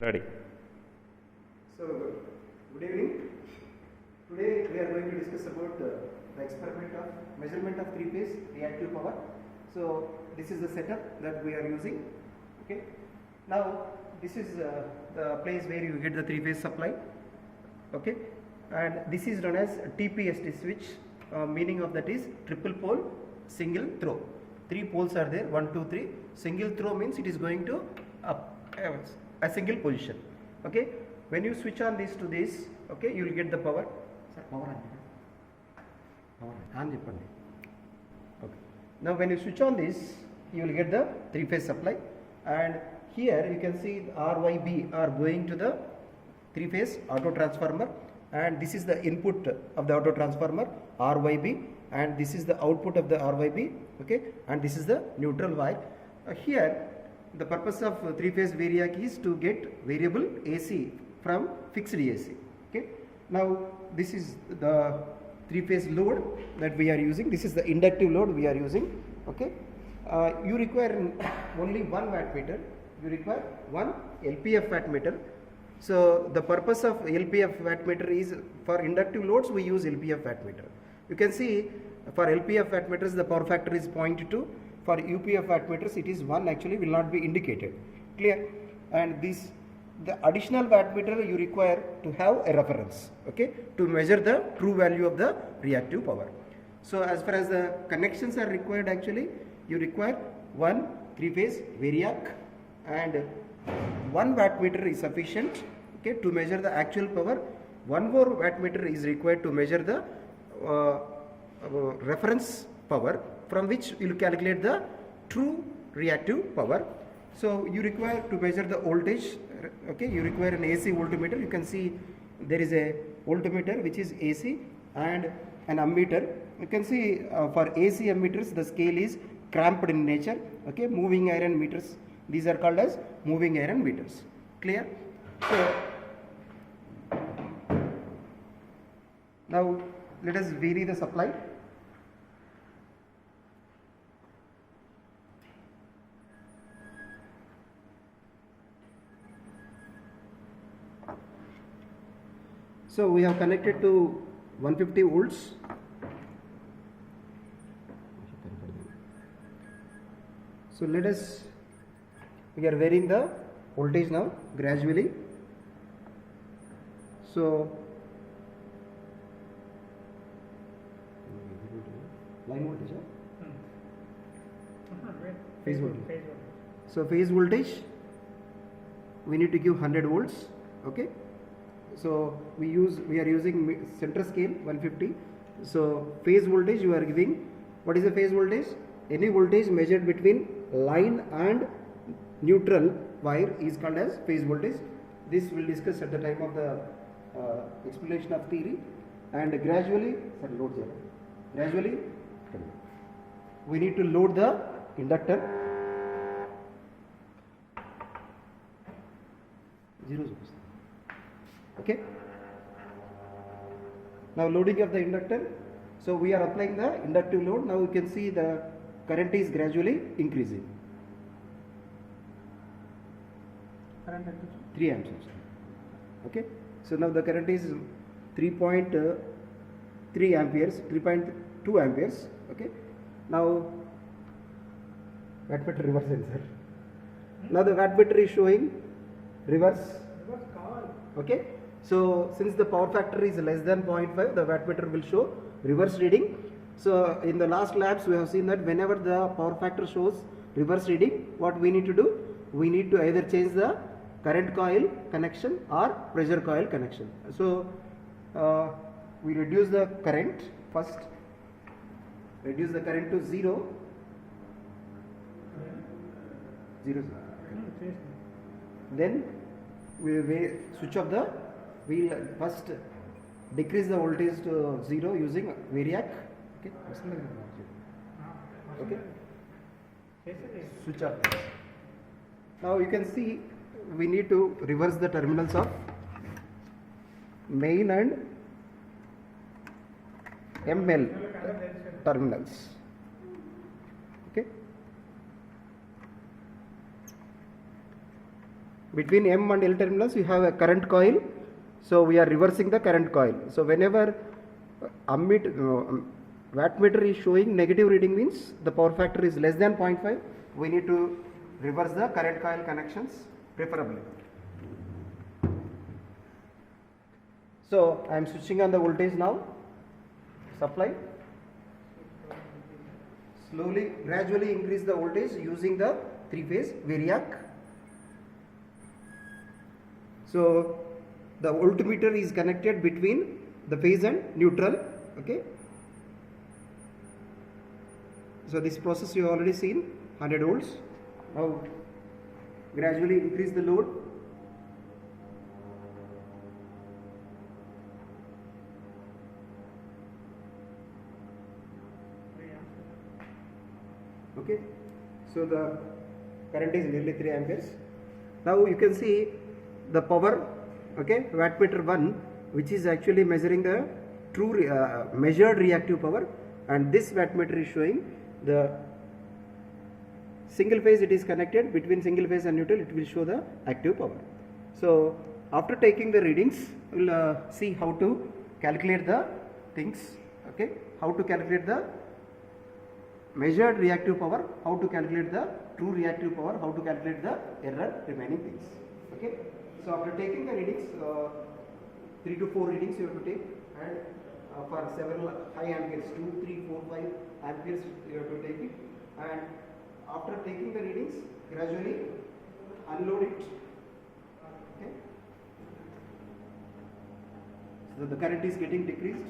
Ready. So, good evening. Today we are going to discuss about the experiment of measurement of three-phase reactive power. So, this is the setup that we are using. Okay. Now, this is the place where you get the three-phase supply. Okay. And this is known as TPST switch. Meaning of that is triple pole, single throw. Three poles are there, 1, 2, 3. Single throw means it is going to up a single position. Okay. When you switch on this to this, okay, you will get the power. Sir, power on. Okay. Now when you switch on this, you will get the three-phase supply, and here you can see RYB are going to the three-phase auto transformer, and this is the input of the auto transformer RYB, and this is the output of the RYB. Okay, and this is the neutral wire. Here the purpose of three-phase variac is to get variable AC from fixed AC. Okay. Now this is the three-phase load that we are using. This is the inductive load we are using. Okay. You require only one wattmeter. You require one LPF wattmeter. So the purpose of LPF wattmeter is for inductive loads we use LPF wattmeter. You can see for LPF wattmeters the power factor is 0.2. For UPF wattmeters it is 1, actually will not be indicated. Clear? And this, the additional wattmeter you require to have a reference, okay, to measure the true value of the reactive power. So as far as the connections are required, actually you require one three-phase variac, and 1 wattmeter is sufficient, okay, to measure the actual power. 1 more wattmeter is required to measure the reference power, from which you will calculate the true reactive power. So you require to measure the voltage, okay, you require an AC voltmeter. You can see there is a voltmeter which is AC and an ammeter. You can see for AC ammeters the scale is cramped in nature, okay, moving iron meters. These are called as moving iron meters. Clear? So now let us vary the supply. So we have connected to 150 volts. So let us, we are varying the voltage now gradually. So line voltage, phase voltage. So phase voltage we need to give 100 volts. Okay. So we are using center scale 150. So phase voltage you are giving, what is the phase voltage? Any voltage measured between line and neutral wire is called as phase voltage. This we'll discuss at the time of the explanation of theory. And gradually we need to load the inductor. Okay. Now loading of the inductor. So we are applying the inductive load. Now you can see the current is gradually increasing. 3 amps. Okay. So now the current is 3.3 amperes, 3.2 amperes. Okay. Now wattmeter reverse sensor. Now the wattmeter is showing reverse. Okay. So since the power factor is less than 0.5, the wattmeter will show reverse reading. So in the last labs we have seen that whenever the power factor shows reverse reading, what we need to do? We need to either change the current coil connection or pressure coil connection. So we reduce the current first, reduce the current to 0. Then we will switch off the, we will first decrease the voltage to 0 using variac. Okay. Okay. Switch off. Now you can see we need to reverse the terminals of main and ML terminals. Okay. between M and L terminals you have a current coil, so we are reversing the current coil. So whenever wattmeter is showing negative reading means the power factor is less than 0.5, we need to reverse the current coil connections preferably. So I am switching on the voltage now, supply. Slowly, gradually increase the voltage using the 3-phase variac. So the voltmeter is connected between the phase and neutral. Okay. So this process you have already seen, 100 volts. Now gradually increase the load. Okay, so the current is nearly 3 amperes. Now you can see the power, okay, wattmeter 1, which is actually measuring the true measured reactive power, and this wattmeter is showing the single phase. It is connected between single phase and neutral, it will show the active power. So after taking the readings, we will see how to calculate the things, okay, how to calculate the measured reactive power, how to calculate the true reactive power, how to calculate the error, remaining things. Okay. So after taking the readings, 3 to 4 readings you have to take, and for several high amperes, 2, 3, 4, 5 amperes you have to take it, and after taking the readings, gradually unload it. Okay. So the current is getting decreased.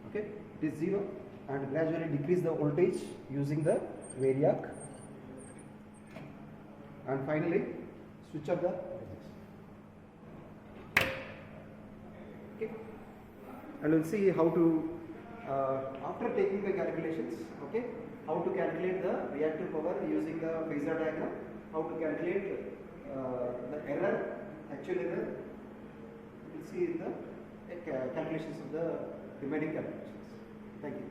Okay. It is 0, and gradually decrease the voltage using the variac, and finally switch off the okay, and we'll see how to after taking the calculations, okay, how to calculate the reactive power using the phasor diagram, how to calculate the error, actual error, we'll see in the calculations of the remaining calculations. Thank you.